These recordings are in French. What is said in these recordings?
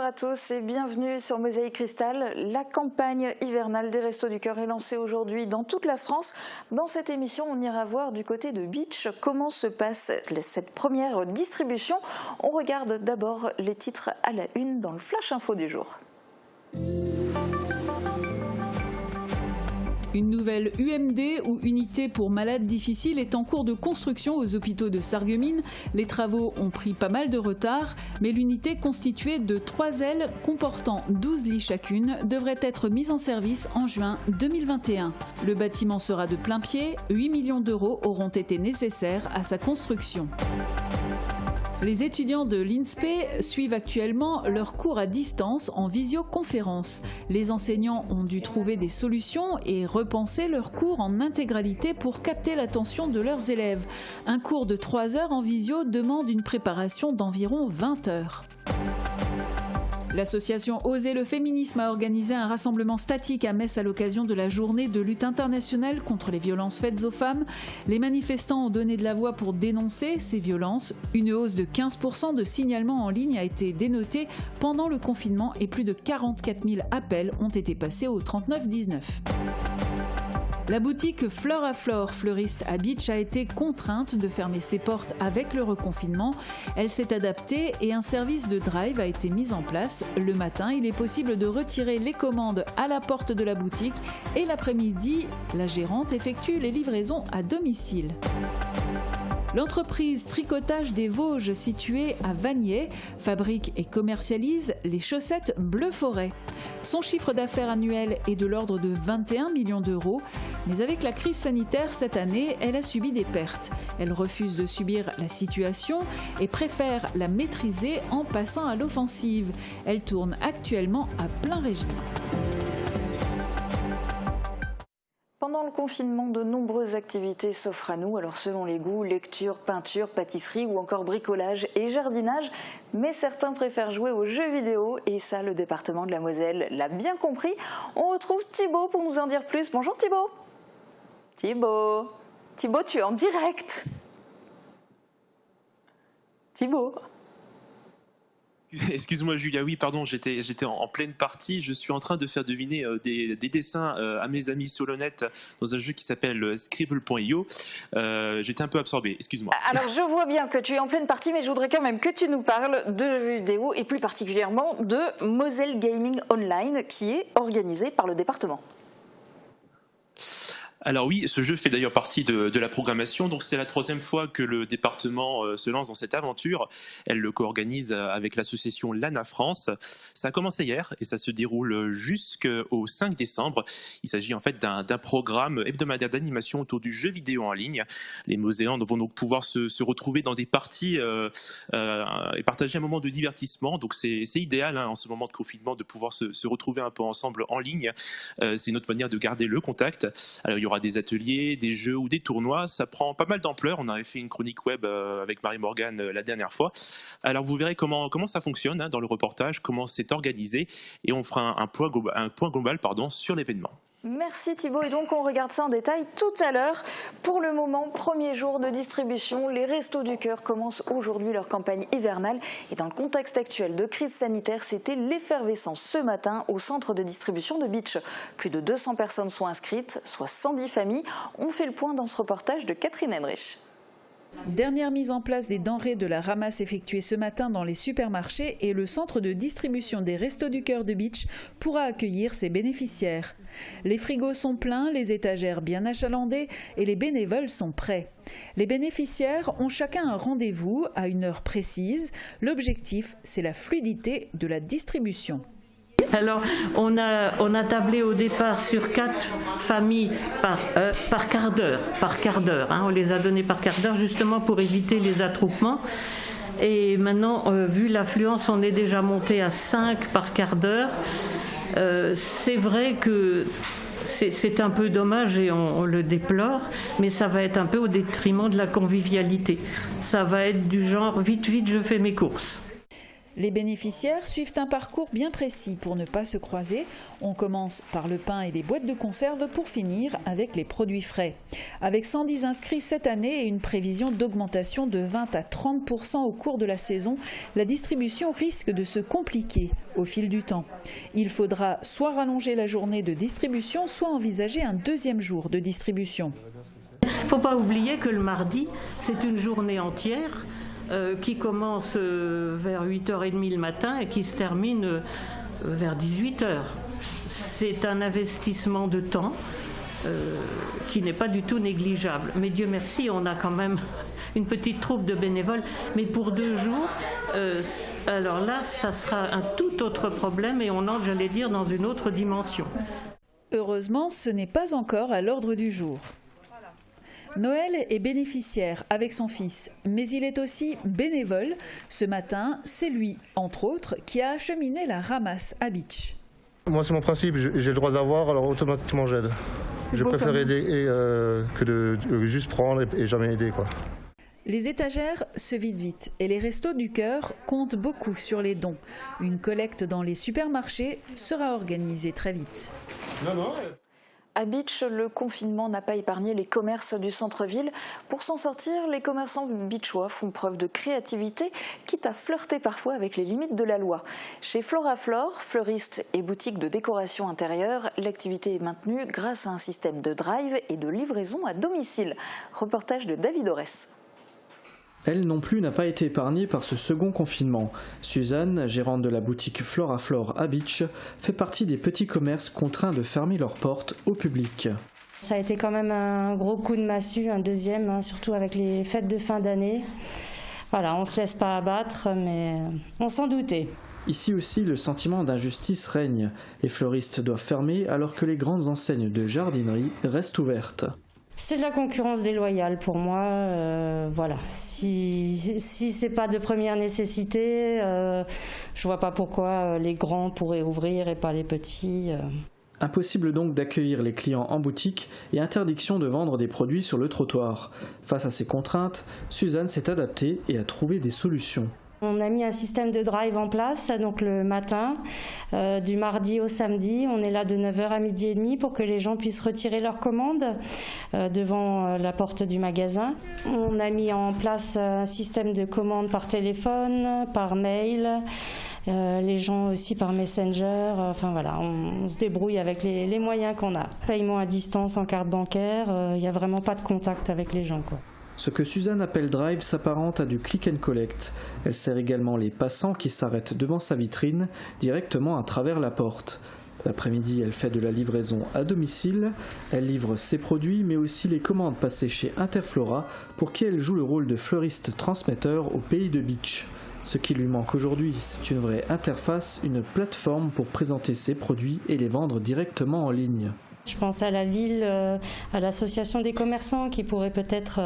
Bonjour à tous et bienvenue sur Mosaïque Cristal. La campagne hivernale des Restos du Cœur est lancée aujourd'hui dans toute la France. Dans cette émission, on ira voir du côté de Beach comment se passe cette première distribution. On regarde d'abord les titres à la une dans le Flash Info du jour. Une nouvelle UMD ou unité pour malades difficiles est en cours de construction aux hôpitaux de Sarreguemines. Les travaux ont pris pas mal de retard, mais l'unité constituée de 3 ailes comportant 12 lits chacune devrait être mise en service en juin 2021. Le bâtiment sera de plein pied, 8 millions d'euros auront été nécessaires à sa construction. Les étudiants de l'INSPE suivent actuellement leurs cours à distance en visioconférence. Les enseignants ont dû trouver des solutions et repenser leurs cours en intégralité pour capter l'attention de leurs élèves. Un cours de 3 heures en visio demande une préparation d'environ 20 heures. L'association Oser le féminisme a organisé un rassemblement statique à Metz à l'occasion de la journée de lutte internationale contre les violences faites aux femmes. Les manifestants ont donné de la voix pour dénoncer ces violences. Une hausse de 15% de signalements en ligne a été dénotée pendant le confinement et plus de 44 000 appels ont été passés au 3919. La boutique Fleur à Flore, fleuriste à Beach, a été contrainte de fermer ses portes avec le reconfinement. Elle s'est adaptée et un service de drive a été mis en place. Le matin, il est possible de retirer les commandes à la porte de la boutique et l'après-midi, la gérante effectue les livraisons à domicile. L'entreprise Tricotage des Vosges, située à Vagney, fabrique et commercialise les chaussettes Bleu Forêt. Son chiffre d'affaires annuel est de l'ordre de 21 millions d'euros, mais avec la crise sanitaire cette année, elle a subi des pertes. Elle refuse de subir la situation et préfère la maîtriser en passant à l'offensive. Elle tourne actuellement à plein régime. Pendant le confinement, de nombreuses activités s'offrent à nous. Alors selon les goûts, lecture, peinture, pâtisserie ou encore bricolage et jardinage. Mais certains préfèrent jouer aux jeux vidéo et ça, le département de la Moselle l'a bien compris. On retrouve Thibaut pour nous en dire plus. Bonjour Thibaut. Thibaut, tu es en direct. Thibaut. Excuse-moi Julia, oui pardon, j'étais en pleine partie, je suis en train de faire deviner des dessins à mes amis Solonette dans un jeu qui s'appelle Scribble.io. J'étais un peu absorbé, excuse-moi. Alors je vois bien que tu es en pleine partie, mais je voudrais quand même que tu nous parles de jeux vidéo et plus particulièrement de Moselle Gaming Online qui est organisé par le département. Alors oui, ce jeu fait d'ailleurs partie de la programmation, donc c'est la 3e fois que le département se lance dans cette aventure. Elle le co-organise avec l'association Lana France. Ça a commencé hier et ça se déroule jusqu'au 5 décembre. Il s'agit en fait d'un programme hebdomadaire d'animation autour du jeu vidéo en ligne. Les Mosellan vont donc pouvoir se retrouver dans des parties et partager un moment de divertissement. Donc c'est idéal en ce moment de confinement de pouvoir se retrouver un peu ensemble en ligne. C'est une autre manière de garder le contact. Alors il y aura des ateliers, des jeux ou des tournois, ça prend pas mal d'ampleur. On avait fait une chronique web avec Marie-Morgane la dernière fois. Alors vous verrez comment ça fonctionne dans le reportage, comment c'est organisé et on fera un point global sur l'événement. Merci Thibaut, et donc on regarde ça en détail tout à l'heure. Pour le moment, premier jour de distribution, les Restos du Cœur commencent aujourd'hui leur campagne hivernale et dans le contexte actuel de crise sanitaire, c'était l'effervescence ce matin au centre de distribution de Beach. Plus de 200 personnes sont inscrites, soit 110 familles. On fait le point dans ce reportage de Catherine Henrich. Dernière mise en place des denrées de la ramasse effectuée ce matin dans les supermarchés et le centre de distribution des Restos du Cœur de Beach pourra accueillir ses bénéficiaires. Les frigos sont pleins, les étagères bien achalandées et les bénévoles sont prêts. Les bénéficiaires ont chacun un rendez-vous à une heure précise. L'objectif, c'est la fluidité de la distribution. Alors, on a tablé au départ sur 4 familles par quart d'heure. On les a données par quart d'heure justement pour éviter les attroupements. Et maintenant, vu l'affluence, on est déjà monté à 5 par quart d'heure. C'est vrai que c'est un peu dommage et on le déplore, mais ça va être un peu au détriment de la convivialité. Ça va être du genre vite, je fais mes courses. Les bénéficiaires suivent un parcours bien précis pour ne pas se croiser. On commence par le pain et les boîtes de conserve pour finir avec les produits frais. Avec 110 inscrits cette année et une prévision d'augmentation de 20 à 30% au cours de la saison, la distribution risque de se compliquer au fil du temps. Il faudra soit rallonger la journée de distribution, soit envisager un deuxième jour de distribution. Il ne faut pas oublier que le mardi, c'est une journée entière qui commence vers 8h30 le matin et qui se termine vers 18h. C'est un investissement de temps qui n'est pas du tout négligeable. Mais Dieu merci, on a quand même une petite troupe de bénévoles. Mais pour 2 jours, alors là, ça sera un tout autre problème et on entre, j'allais dire, dans une autre dimension. Heureusement, ce n'est pas encore à l'ordre du jour. Noël est bénéficiaire avec son fils, mais il est aussi bénévole. Ce matin, c'est lui, entre autres, qui a acheminé la ramasse à Bitche. Moi, c'est mon principe, j'ai le droit d'avoir, alors automatiquement j'aide. Je préfère aider que de juste prendre et jamais aider, quoi. Les étagères se vident vite et les Restos du Cœur comptent beaucoup sur les dons. Une collecte dans les supermarchés sera organisée très vite. À Bitche, le confinement n'a pas épargné les commerces du centre-ville. Pour s'en sortir, les commerçants bitchois font preuve de créativité, quitte à flirter parfois avec les limites de la loi. Chez Floraflore, fleuriste et boutique de décoration intérieure, l'activité est maintenue grâce à un système de drive et de livraison à domicile. Reportage de David Orès. Elle non plus n'a pas été épargnée par ce second confinement. Suzanne, gérante de la boutique Floraflore à Bitche, fait partie des petits commerces contraints de fermer leurs portes au public. Ça a été quand même un gros coup de massue, un deuxième, surtout avec les fêtes de fin d'année. Voilà, on ne se laisse pas abattre, mais on s'en doutait. Ici aussi, le sentiment d'injustice règne. Les fleuristes doivent fermer alors que les grandes enseignes de jardinerie restent ouvertes. C'est de la concurrence déloyale pour moi. Voilà. Si c'est pas de première nécessité, je vois pas pourquoi les grands pourraient ouvrir et pas les petits. Impossible donc d'accueillir les clients en boutique et interdiction de vendre des produits sur le trottoir. Face à ces contraintes, Suzanne s'est adaptée et a trouvé des solutions. On a mis un système de drive en place, donc le matin, du mardi au samedi. On est là de 9h à 12h30 pour que les gens puissent retirer leurs commandes devant la porte du magasin. On a mis en place un système de commandes par téléphone, par mail, les gens aussi par Messenger. Enfin voilà, on se débrouille avec les moyens qu'on a. Paiement à distance en carte bancaire, il n'y a vraiment pas de contact avec les gens, quoi. Ce que Suzanne appelle drive s'apparente à du click and collect. Elle sert également les passants qui s'arrêtent devant sa vitrine directement à travers la porte. L'après-midi, elle fait de la livraison à domicile. Elle livre ses produits mais aussi les commandes passées chez Interflora pour qui elle joue le rôle de fleuriste transmetteur au pays de Bitche. Ce qui lui manque aujourd'hui, c'est une vraie interface, une plateforme pour présenter ses produits et les vendre directement en ligne. Je pense à la ville, à l'association des commerçants qui pourrait peut-être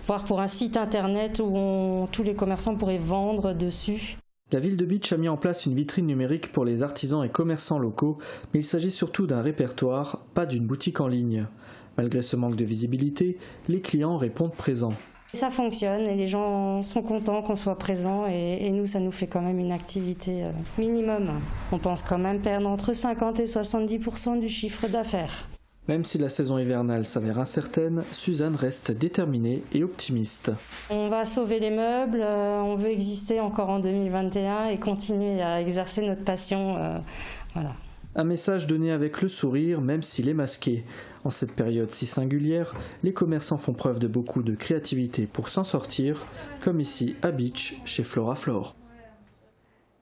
voir pour un site internet où tous les commerçants pourraient vendre dessus. La ville de Bitche a mis en place une vitrine numérique pour les artisans et commerçants locaux, mais il s'agit surtout d'un répertoire, pas d'une boutique en ligne. Malgré ce manque de visibilité, les clients répondent présents. Ça fonctionne et les gens sont contents qu'on soit présents et nous, ça nous fait quand même une activité minimum. On pense quand même perdre entre 50 et 70% du chiffre d'affaires. Même si la saison hivernale s'avère incertaine, Suzanne reste déterminée et optimiste. On va sauver les meubles, on veut exister encore en 2021 et continuer à exercer notre passion. Voilà. Un message donné avec le sourire, même s'il est masqué. En cette période si singulière, les commerçants font preuve de beaucoup de créativité pour s'en sortir, comme ici à Bitche, chez Floraflore.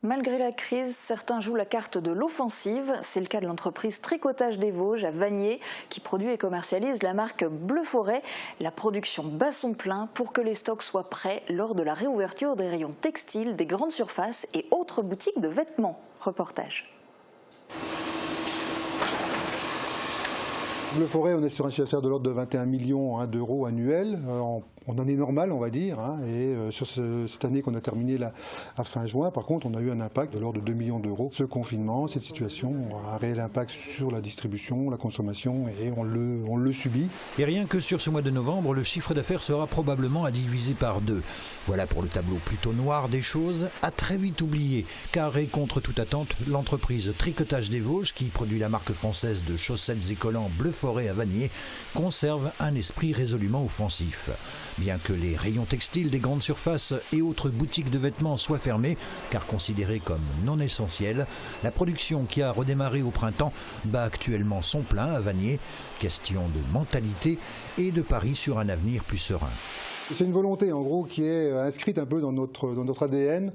Malgré la crise, certains jouent la carte de l'offensive. C'est le cas de l'entreprise Tricotage des Vosges à Vanier qui produit et commercialise la marque Bleu Forêt. La production bat son plein pour que les stocks soient prêts lors de la réouverture des rayons textiles, des grandes surfaces et autres boutiques de vêtements. Reportage. Bleu Forêt, on est sur un chiffre d'affaires de l'ordre de 21 millions d'euros annuels. On en est normal, on va dire. Et sur cette année qu'on a terminée à fin juin, par contre, on a eu un impact de l'ordre de 2 millions d'euros. Ce confinement, cette situation a un réel impact sur la distribution, la consommation, et on le subit. Et rien que sur ce mois de novembre, le chiffre d'affaires sera probablement à diviser par 2. Voilà pour le tableau plutôt noir des choses, à très vite oublié, car et contre toute attente, l'entreprise Tricotage des Vosges, qui produit la marque française de chaussettes et collants Bleu Forêt à Vanier, conserve un esprit résolument offensif. Bien que les rayons textiles des grandes surfaces et autres boutiques de vêtements soient fermés, car considérés comme non essentiels, la production qui a redémarré au printemps bat actuellement son plein à Vanier. Question de mentalité et de pari sur un avenir plus serein. C'est une volonté en gros qui est inscrite un peu dans notre ADN.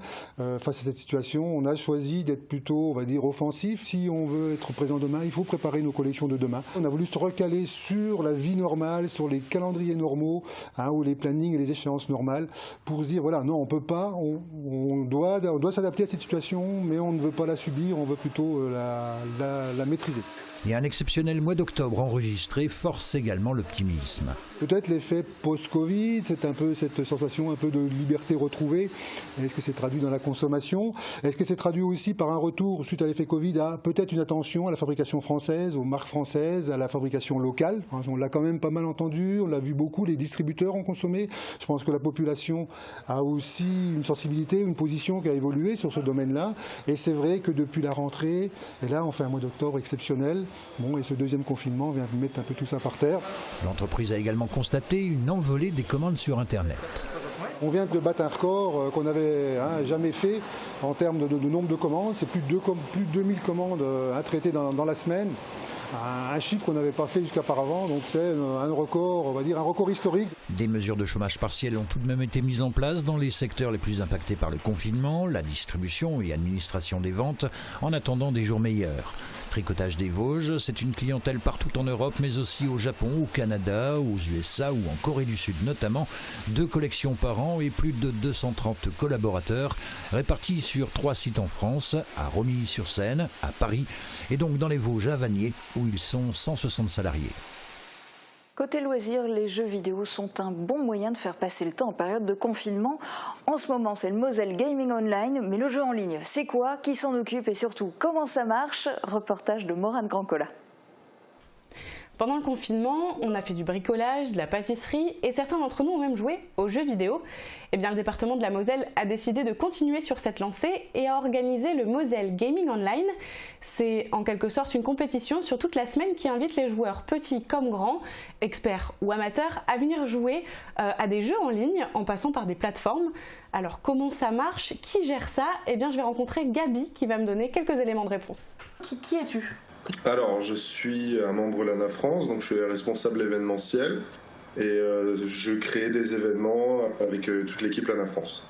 Face à cette situation, on a choisi d'être plutôt, on va dire, offensif. Si on veut être présent demain, il faut préparer nos collections de demain. On a voulu se recaler sur la vie normale, sur les calendriers normaux, ou les plannings et les échéances normales, pour se dire voilà, non, on peut pas, on doit s'adapter à cette situation, mais on ne veut pas la subir, on veut plutôt la maîtriser. Et un exceptionnel mois d'octobre enregistré force également l'optimisme. Peut-être l'effet post-Covid, c'est un peu cette sensation un peu de liberté retrouvée. Est-ce que c'est traduit dans la consommation? Est-ce que c'est traduit aussi par un retour, suite à l'effet Covid, à peut-être une attention à la fabrication française, aux marques françaises, à la fabrication locale? On l'a quand même pas mal entendu, on l'a vu beaucoup, les distributeurs ont consommé. Je pense que la population a aussi une sensibilité, une position qui a évolué sur ce domaine-là. Et c'est vrai que depuis la rentrée, et là on fait un mois d'octobre exceptionnel. Et ce deuxième confinement vient mettre un peu tout ça par terre. L'entreprise a également constaté une envolée des commandes sur Internet. On vient de battre un record qu'on n'avait jamais fait en termes de nombre de commandes. C'est plus de 2000 commandes traitées dans la semaine. Un chiffre qu'on n'avait pas fait jusqu'auparavant, donc c'est un record, on va dire un record historique. Des mesures de chômage partiel ont tout de même été mises en place dans les secteurs les plus impactés par le confinement, la distribution et administration des ventes, en attendant des jours meilleurs. Tricotage des Vosges, c'est une clientèle partout en Europe, mais aussi au Japon, au Canada, aux USA ou en Corée du Sud notamment. 2 collections par an et plus de 230 collaborateurs répartis sur 3 sites en France, à Romilly-sur-Seine, à Paris et donc dans les Vosges à Vanier, où ils sont 160 salariés. Côté loisirs, les jeux vidéo sont un bon moyen de faire passer le temps en période de confinement. En ce moment, c'est le Moselle Gaming Online, mais le jeu en ligne, c'est quoi? Qui s'en occupe et surtout, comment ça marche? Reportage de Morane Grancola. Pendant le confinement, on a fait du bricolage, de la pâtisserie et certains d'entre nous ont même joué aux jeux vidéo. Eh bien, le département de la Moselle a décidé de continuer sur cette lancée et a organisé le Moselle Gaming Online. C'est en quelque sorte une compétition sur toute la semaine qui invite les joueurs petits comme grands, experts ou amateurs, à venir jouer à des jeux en ligne en passant par des plateformes. Alors comment ça marche? Qui gère ça? Eh bien, je vais rencontrer Gabi qui va me donner quelques éléments de réponse. Qui es-tu? Alors, je suis un membre de l'ANA France, donc je suis responsable événementiel et je crée des événements avec toute l'équipe l'ANA France.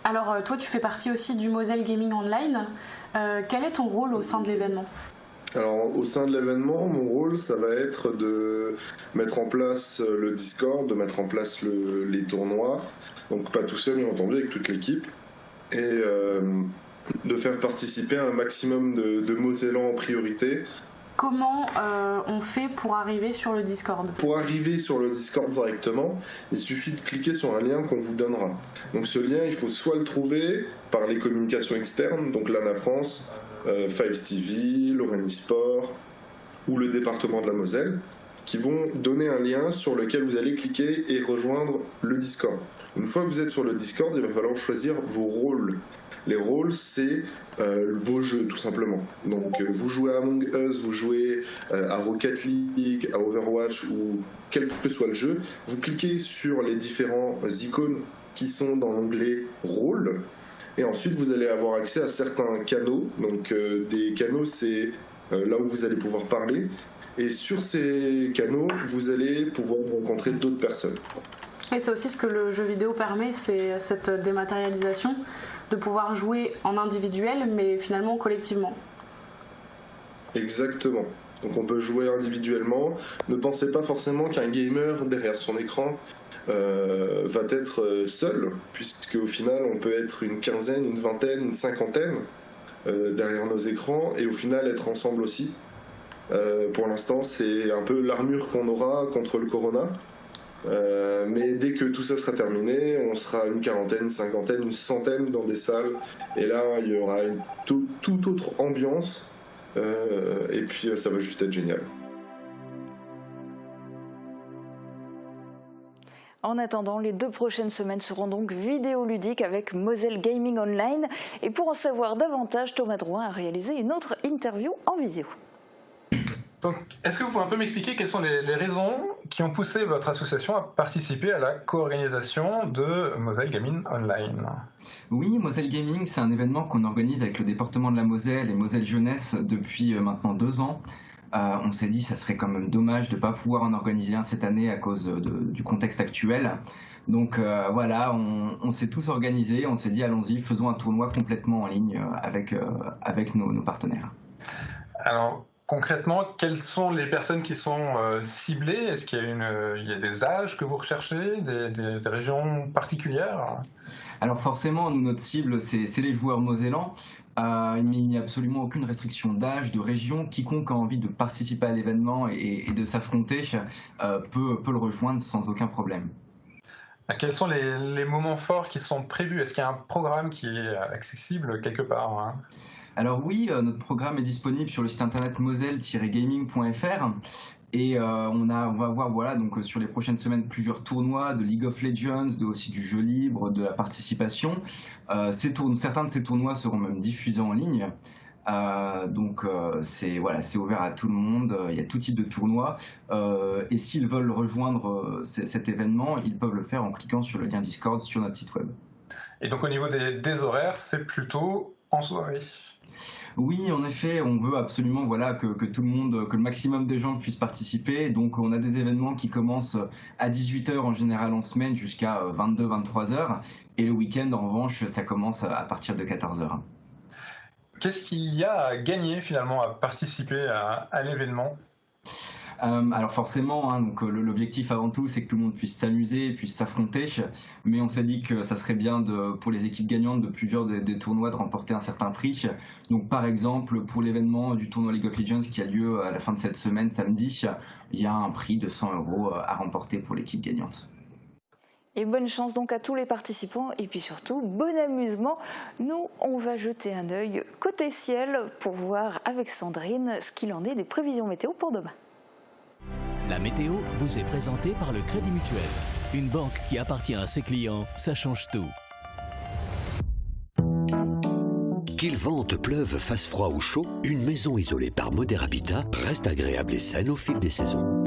Alors, toi, tu fais partie aussi du Moselle Gaming Online. Quel est ton rôle au sein de l'événement? Alors, au sein de l'événement, mon rôle, ça va être de mettre en place le Discord, de mettre en place les tournois, donc pas tout seul, bien entendu, avec toute l'équipe, et de faire participer un maximum de Mosellans en priorité. Comment on fait pour arriver sur le Discord? Pour arriver sur le Discord directement, il suffit de cliquer sur un lien qu'on vous donnera. Donc ce lien, il faut soit le trouver par les communications externes, donc l'ANA France, Fives TV, Lorraine eSport ou le département de la Moselle, qui vont donner un lien sur lequel vous allez cliquer et rejoindre le Discord. Une fois que vous êtes sur le Discord, il va falloir choisir vos rôles. Les rôles, c'est vos jeux, tout simplement. Donc, vous jouez à Among Us, vous jouez à Rocket League, à Overwatch, ou quel que soit le jeu. Vous cliquez sur les différents icônes qui sont dans l'onglet Rôles. Et ensuite, vous allez avoir accès à certains canaux. Donc, des canaux, c'est là où vous allez pouvoir parler. Et sur ces canaux, vous allez pouvoir rencontrer d'autres personnes. Et c'est aussi ce que le jeu vidéo permet, c'est cette dématérialisation, de pouvoir jouer en individuel, mais finalement collectivement. Exactement. Donc on peut jouer individuellement. Ne pensez pas forcément qu'un gamer derrière son écran va être seul, puisque au final on peut être une quinzaine, une vingtaine, une cinquantaine derrière nos écrans, et au final être ensemble aussi. Pour l'instant, c'est un peu l'armure qu'on aura contre le corona. Mais dès que tout ça sera terminé, on sera une quarantaine, cinquantaine, une centaine dans des salles. Et là, il y aura une toute autre ambiance. Et puis, ça va juste être génial. En attendant, les 2 prochaines semaines seront donc vidéoludiques avec Moselle Gaming Online. Et pour en savoir davantage, Thomas Drouin a réalisé une autre interview en visio. Donc, est-ce que vous pouvez un peu m'expliquer quelles sont les raisons qui ont poussé votre association à participer à la co-organisation de Moselle Gaming Online? Oui, Moselle Gaming, c'est un événement qu'on organise avec le département de la Moselle et Moselle Jeunesse depuis maintenant 2 ans. On s'est dit que ça serait quand même dommage de ne pas pouvoir en organiser un cette année à cause du contexte actuel. Donc voilà, on s'est tous organisés, on s'est dit allons-y, faisons un tournoi complètement en ligne avec nos partenaires. Alors concrètement, quelles sont les personnes qui sont ciblées? Est-ce qu'il y a des âges que vous recherchez, des régions particulières? Alors forcément, notre cible, c'est les joueurs mosellans. Mais il n'y a absolument aucune restriction d'âge, de région. Quiconque a envie de participer à l'événement et de s'affronter peut le rejoindre sans aucun problème. Quels sont les moments forts qui sont prévus? Est-ce qu'il y a un programme qui est accessible quelque part? Alors oui, notre programme est disponible sur le site internet moselle-gaming.fr. Et on va voir donc sur les prochaines semaines plusieurs tournois de League of Legends, aussi du jeu libre, de la participation. Certains de ces tournois seront même diffusés en ligne. Donc c'est ouvert à tout le monde. Il y a tout type de tournois. Et s'ils veulent rejoindre cet événement, ils peuvent le faire en cliquant sur le lien Discord sur notre site web. Et donc au niveau des horaires, c'est plutôt en soirée? Oui, en effet, on veut absolument que tout le monde, que le maximum de gens puissent participer. Donc on a des événements qui commencent à 18h en général en semaine jusqu'à 22-23h. Et le week-end, en revanche, ça commence à partir de 14h. Qu'est-ce qu'il y a à gagner finalement à participer à l'événement? Alors forcément, donc l'objectif avant tout, c'est que tout le monde puisse s'amuser, puisse s'affronter. Mais on s'est dit que ça serait bien pour les équipes gagnantes de plusieurs des tournois de remporter un certain prix. Donc par exemple, pour l'événement du tournoi League of Legends qui a lieu à la fin de cette semaine, samedi, il y a un prix de 100 € à remporter pour l'équipe gagnante. Et bonne chance donc à tous les participants et puis surtout bon amusement. Nous, on va jeter un œil côté ciel pour voir avec Sandrine ce qu'il en est des prévisions météo pour demain. La météo vous est présentée par le Crédit Mutuel. Une banque qui appartient à ses clients, ça change tout. Qu'il vente, pleuve, fasse froid ou chaud, une maison isolée par Moder Habitat reste agréable et saine au fil des saisons.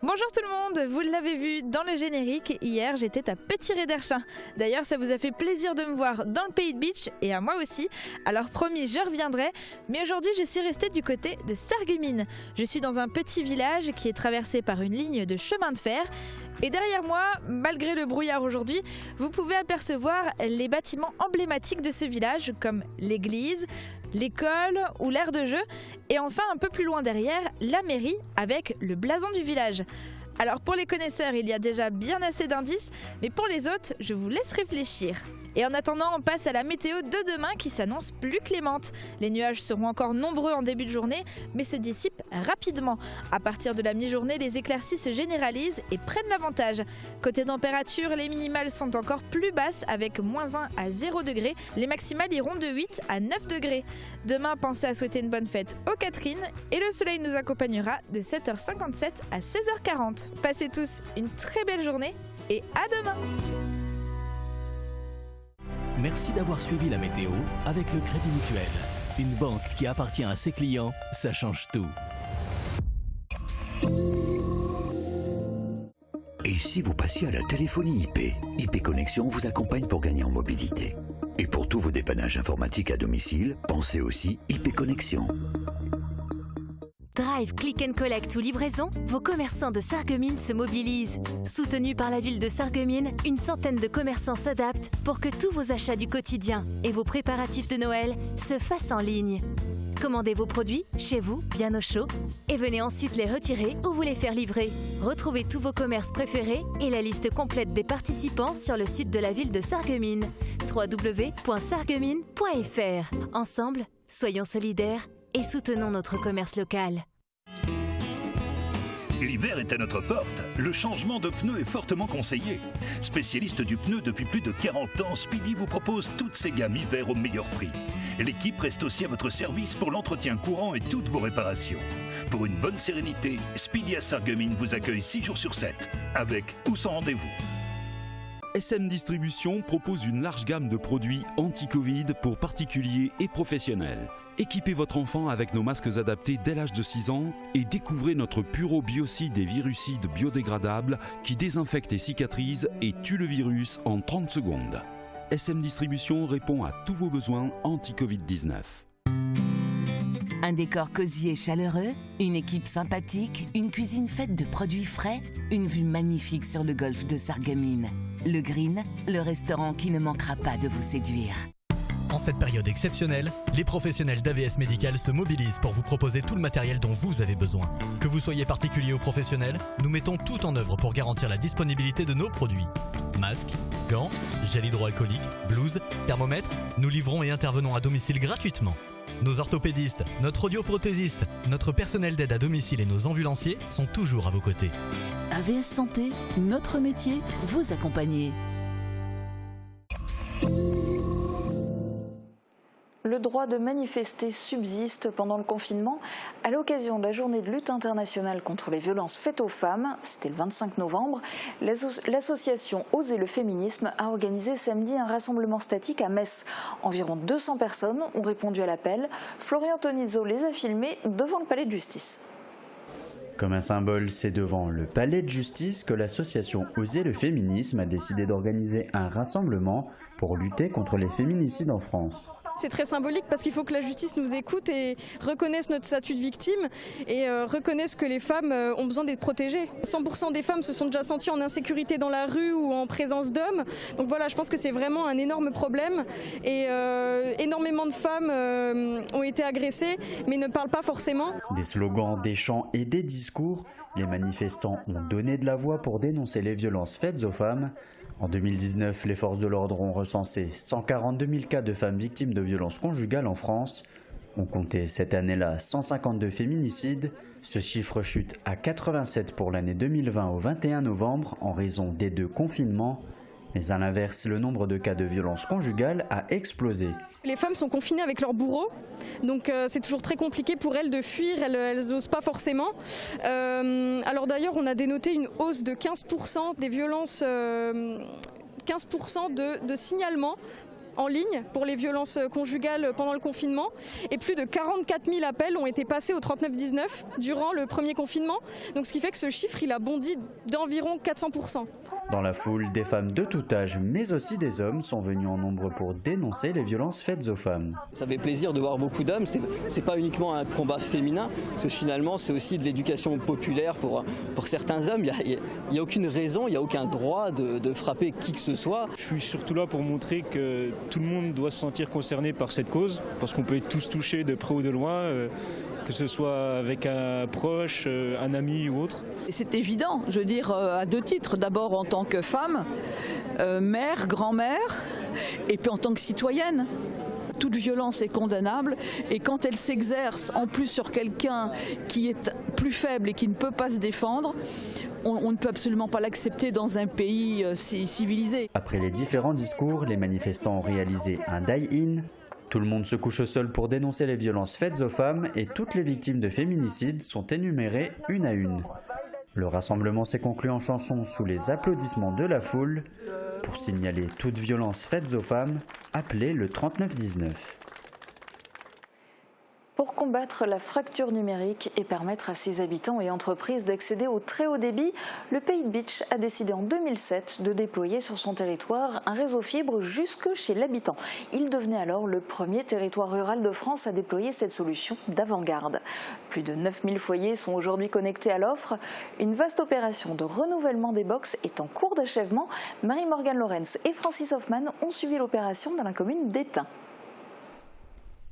Bonjour tout le monde, vous l'avez vu dans le générique, hier j'étais à Petit-Réderchin. D'ailleurs ça vous a fait plaisir de me voir dans le Pays de Bitche et à moi aussi. Alors promis, je reviendrai, mais aujourd'hui je suis restée du côté de Sarreguemines. Je suis dans un petit village qui est traversé par une ligne de chemin de fer. Et derrière moi, malgré le brouillard aujourd'hui, vous pouvez apercevoir les bâtiments emblématiques de ce village comme l'église, l'école ou l'aire de jeu. Et enfin, un peu plus loin derrière, la mairie avec le blason du village. Alors pour les connaisseurs, il y a déjà bien assez d'indices, mais pour les autres, je vous laisse réfléchir. Et en attendant, on passe à la météo de demain qui s'annonce plus clémente. Les nuages seront encore nombreux en début de journée, mais se dissipent rapidement. À partir de la mi-journée, les éclaircies se généralisent et prennent l'avantage. Côté température, les minimales sont encore plus basses avec -1 à 0 degrés. Les maximales iront de 8 à 9 degrés. Demain, pensez à souhaiter une bonne fête aux Catherine et le soleil nous accompagnera de 7h57 à 16h40. Passez tous une très belle journée et à demain! Merci d'avoir suivi la météo avec le Crédit Mutuel. Une banque qui appartient à ses clients, ça change tout. Et si vous passiez à la téléphonie IP? IP Connexion vous accompagne pour gagner en mobilité. Et pour tous vos dépannages informatiques à domicile, pensez aussi IP Connexion. Drive, click and collect ou livraison, vos commerçants de Sarreguemines se mobilisent. Soutenus par la ville de Sarreguemines, une centaine de commerçants s'adaptent pour que tous vos achats du quotidien et vos préparatifs de Noël se fassent en ligne. Commandez vos produits chez vous, bien au chaud, et venez ensuite les retirer ou vous les faire livrer. Retrouvez tous vos commerces préférés et la liste complète des participants sur le site de la ville de Sarreguemines, www.sarreguemines.fr. Ensemble, soyons solidaires et soutenons notre commerce local. L'hiver est à notre porte. Le changement de pneu est fortement conseillé. Spécialiste du pneu depuis plus de 40 ans, Speedy vous propose toutes ses gammes hiver au meilleur prix. L'équipe reste aussi à votre service pour l'entretien courant et toutes vos réparations. Pour une bonne sérénité, Speedy à Sarreguemines vous accueille 6 jours sur 7, avec ou sans rendez-vous. SM Distribution propose une large gamme de produits anti-Covid pour particuliers et professionnels. Équipez votre enfant avec nos masques adaptés dès l'âge de 6 ans et découvrez notre Puro Biocide et Virucide biodégradables qui désinfectent et cicatrisent et tuent le virus en 30 secondes. SM Distribution répond à tous vos besoins anti-Covid-19. Un décor cosy et chaleureux, une équipe sympathique, une cuisine faite de produits frais, une vue magnifique sur le golfe de Sarreguemines. Le Green, le restaurant qui ne manquera pas de vous séduire. En cette période exceptionnelle, les professionnels d'AVS Médical se mobilisent pour vous proposer tout le matériel dont vous avez besoin. Que vous soyez particulier ou professionnel, nous mettons tout en œuvre pour garantir la disponibilité de nos produits. Masques, gants, gel hydroalcoolique, blouses, thermomètres, nous livrons et intervenons à domicile gratuitement. Nos orthopédistes, notre audioprothésiste, notre personnel d'aide à domicile et nos ambulanciers sont toujours à vos côtés. AVS Santé, notre métier, vous accompagner. Le droit de manifester subsiste pendant le confinement. À l'occasion de la journée de lutte internationale contre les violences faites aux femmes, c'était le 25 novembre, l'association Oser le féminisme a organisé samedi un rassemblement statique à Metz. Environ 200 personnes ont répondu à l'appel. Florian Tonizzo les a filmés devant le palais de justice. Comme un symbole, c'est devant le palais de justice que l'association Oser le féminisme a décidé d'organiser un rassemblement pour lutter contre les féminicides en France. C'est très symbolique parce qu'il faut que la justice nous écoute et reconnaisse notre statut de victime et reconnaisse que les femmes ont besoin d'être protégées. 100% des femmes se sont déjà senties en insécurité dans la rue ou en présence d'hommes. Donc voilà, je pense que c'est vraiment un énorme problème et énormément de femmes ont été agressées mais ne parlent pas forcément. Des slogans, des chants et des discours, les manifestants ont donné de la voix pour dénoncer les violences faites aux femmes. En 2019, les forces de l'ordre ont recensé 142 000 cas de femmes victimes de violences conjugales en France. On comptait cette année-là 152 féminicides. Ce chiffre chute à 87 pour l'année 2020 au 21 novembre en raison des 2 confinements. Mais à l'inverse, le nombre de cas de violences conjugales a explosé. Les femmes sont confinées avec leur bourreau, donc c'est toujours très compliqué pour elles de fuir, elles n'osent pas forcément. Alors d'ailleurs, on a dénoté une hausse de 15% des violences, 15% de signalements en ligne pour les violences conjugales pendant le confinement et plus de 44 000 appels ont été passés au 3919 durant le premier confinement. Donc ce qui fait que ce chiffre il a bondi d'environ 400%. Dans la foule, des femmes de tout âge, mais aussi des hommes sont venus en nombre pour dénoncer les violences faites aux femmes. Ça fait plaisir de voir beaucoup d'hommes, c'est pas uniquement un combat féminin, parce que finalement c'est aussi de l'éducation populaire pour certains hommes. Il n'y a aucune raison, il n'y a aucun droit de frapper qui que ce soit. Je suis surtout là pour montrer que tout le monde doit se sentir concerné par cette cause, parce qu'on peut être tous touchés de près ou de loin, que ce soit avec un proche, un ami ou autre. C'est évident, je veux dire, à 2 titres. D'abord en tant que femme, mère, grand-mère, et puis en tant que citoyenne. Toute violence est condamnable et quand elle s'exerce en plus sur quelqu'un qui est plus faible et qui ne peut pas se défendre, on ne peut absolument pas l'accepter dans un pays civilisé. Après les différents discours, les manifestants ont réalisé un die-in. Tout le monde se couche au sol pour dénoncer les violences faites aux femmes et toutes les victimes de féminicides sont énumérées une à une. Le rassemblement s'est conclu en chanson sous les applaudissements de la foule. Pour signaler toute violence faite aux femmes, appelez le 3919. Pour combattre la fracture numérique et permettre à ses habitants et entreprises d'accéder au très haut débit, le Pays de Bitche a décidé en 2007 de déployer sur son territoire un réseau fibre jusque chez l'habitant. Il devenait alors le premier territoire rural de France à déployer cette solution d'avant-garde. Plus de 9000 foyers sont aujourd'hui connectés à l'offre. Une vaste opération de renouvellement des box est en cours d'achèvement. Marie-Morgane Lorenz et Francis Hoffman ont suivi l'opération dans la commune d'Étain.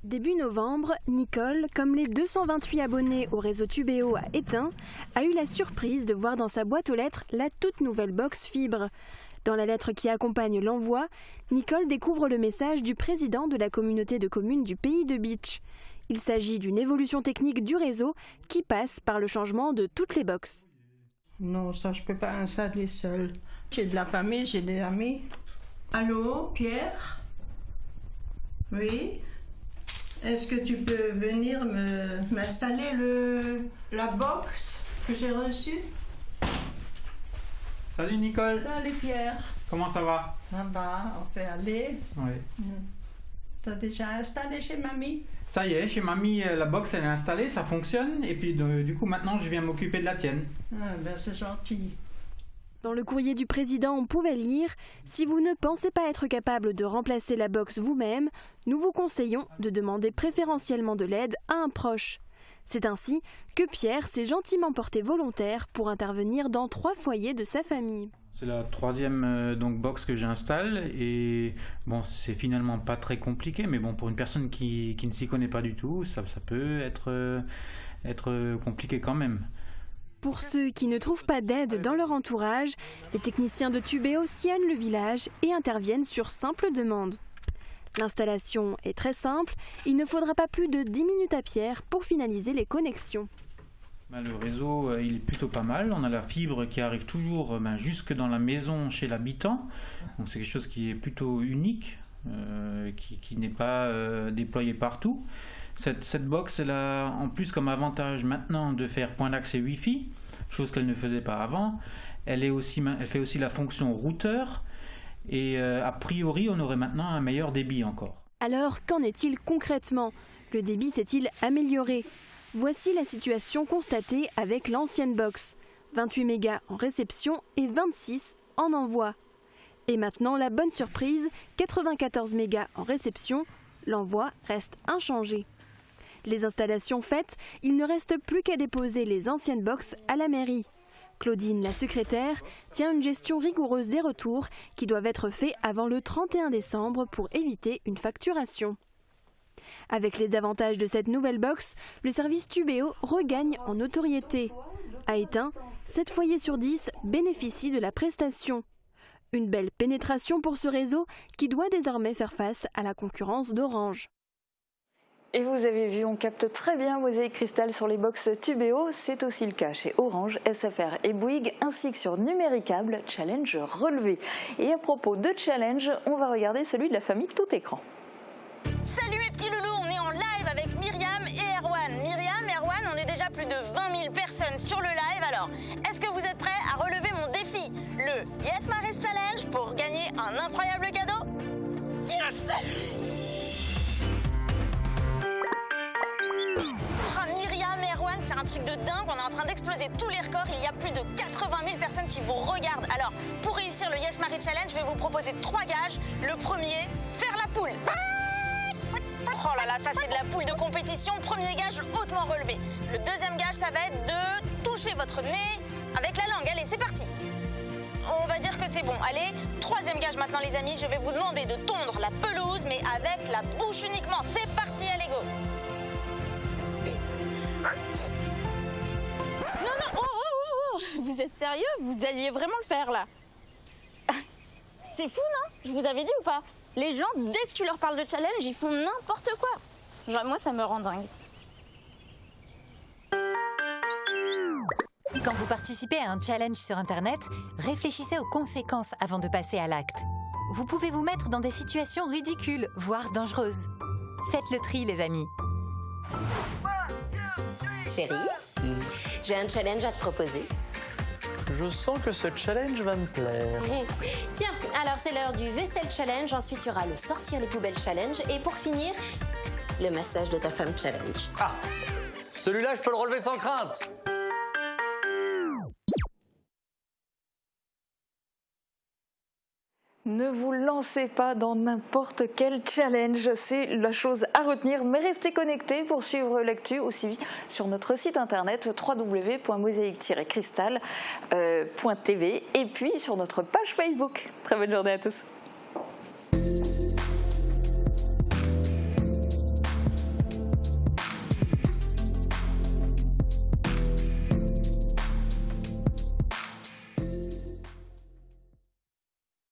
Début novembre, Nicole, comme les 228 abonnés au réseau Tubéo à Étain, a eu la surprise de voir dans sa boîte aux lettres la toute nouvelle box fibre. Dans la lettre qui accompagne l'envoi, Nicole découvre le message du président de la communauté de communes du Pays de Bitche. Il s'agit d'une évolution technique du réseau qui passe par le changement de toutes les boxes. Non, ça je peux pas installer seul. J'ai de la famille, j'ai des amis. Allô, Pierre? Oui? Est-ce que tu peux venir m'installer la box que j'ai reçue? Salut Nicole. Salut Pierre. Comment ça va? Ça va, on fait aller. Oui. T'as déjà installé chez mamie? Ça y est, chez mamie, la box elle est installée, ça fonctionne. Et puis du coup maintenant je viens m'occuper de la tienne. Ah ben c'est gentil. Dans le courrier du président, on pouvait lire « Si vous ne pensez pas être capable de remplacer la box vous-même, nous vous conseillons de demander préférentiellement de l'aide à un proche ». C'est ainsi que Pierre s'est gentiment porté volontaire pour intervenir dans 3 foyers de sa famille. C'est la 3e box que j'installe et bon, c'est finalement pas très compliqué, mais bon, pour une personne qui ne s'y connaît pas du tout, ça peut être compliqué quand même. Pour ceux qui ne trouvent pas d'aide dans leur entourage, les techniciens de Tubéo sillonnent le village et interviennent sur simple demande. L'installation est très simple, il ne faudra pas plus de 10 minutes à Pierre pour finaliser les connexions. Le réseau il est plutôt pas mal, on a la fibre qui arrive toujours jusque dans la maison chez l'habitant, donc c'est quelque chose qui est plutôt unique, qui n'est pas déployé partout. Cette box elle a en plus comme avantage maintenant de faire point d'accès Wi-Fi, chose qu'elle ne faisait pas avant. Elle fait aussi la fonction routeur et a priori on aurait maintenant un meilleur débit encore. Alors qu'en est-il concrètement? Le débit s'est-il amélioré? Voici la situation constatée avec l'ancienne box. 28 mégas en réception et 26 en envoi. Et maintenant la bonne surprise, 94 mégas en réception, l'envoi reste inchangé. Les installations faites, il ne reste plus qu'à déposer les anciennes boxes à la mairie. Claudine, la secrétaire, tient une gestion rigoureuse des retours qui doivent être faits avant le 31 décembre pour éviter une facturation. Avec les avantages de cette nouvelle box, le service Tubéo regagne en notoriété. À Étain, 7 foyers sur 10 bénéficient de la prestation. Une belle pénétration pour ce réseau qui doit désormais faire face à la concurrence d'Orange. Et vous avez vu, on capte très bien Mosaïque Cristal sur les box Tubéo. C'est aussi le cas chez Orange, SFR et Bouygues, ainsi que sur Numéricable, challenge relevé. Et à propos de challenge, on va regarder celui de la famille tout écran. Salut mes petits loulous, on est en live avec Myriam et Erwan. Myriam, Erwan, on est déjà plus de 20 000 personnes sur le live. Alors, est-ce que vous êtes prêts à relever mon défi, le Yes Maris Challenge, pour gagner un incroyable cadeau? Yes! Myriam et Erwan, c'est un truc de dingue, on est en train d'exploser tous les records, il y a plus de 80 000 personnes qui vous regardent. Alors, pour réussir le Yes Marie Challenge, je vais vous proposer 3 gages. Le premier, faire la poule. Oh là là, ça c'est de la poule de compétition, premier gage hautement relevé. Le deuxième gage, ça va être de toucher votre nez avec la langue. Allez, c'est parti. On va dire que c'est bon. Allez, 3e gage maintenant les amis, je vais vous demander de tondre la pelouse, mais avec la bouche uniquement. C'est parti, allez go. Non, oh, vous êtes sérieux? Vous alliez vraiment le faire là? C'est fou, non? Je vous avais dit ou pas? Les gens, dès que tu leur parles de challenge, ils font n'importe quoi. Genre, moi, ça me rend dingue. Quand vous participez à un challenge sur Internet, réfléchissez aux conséquences avant de passer à l'acte. Vous pouvez vous mettre dans des situations ridicules, voire dangereuses. Faites le tri, les amis. Chérie, j'ai un challenge à te proposer. Je sens que ce challenge va me plaire. Tiens, alors c'est l'heure du vaisselle challenge, ensuite il y aura le sortir les poubelles challenge et pour finir, le massage de ta femme challenge. Ah, celui-là, je peux le relever sans crainte. Ne vous lancez pas dans n'importe quel challenge, c'est la chose à retenir, mais restez connectés pour suivre l'actu aussi sur notre site internet www.mosaïque-cristal.tv et puis sur notre page Facebook. Très bonne journée à tous.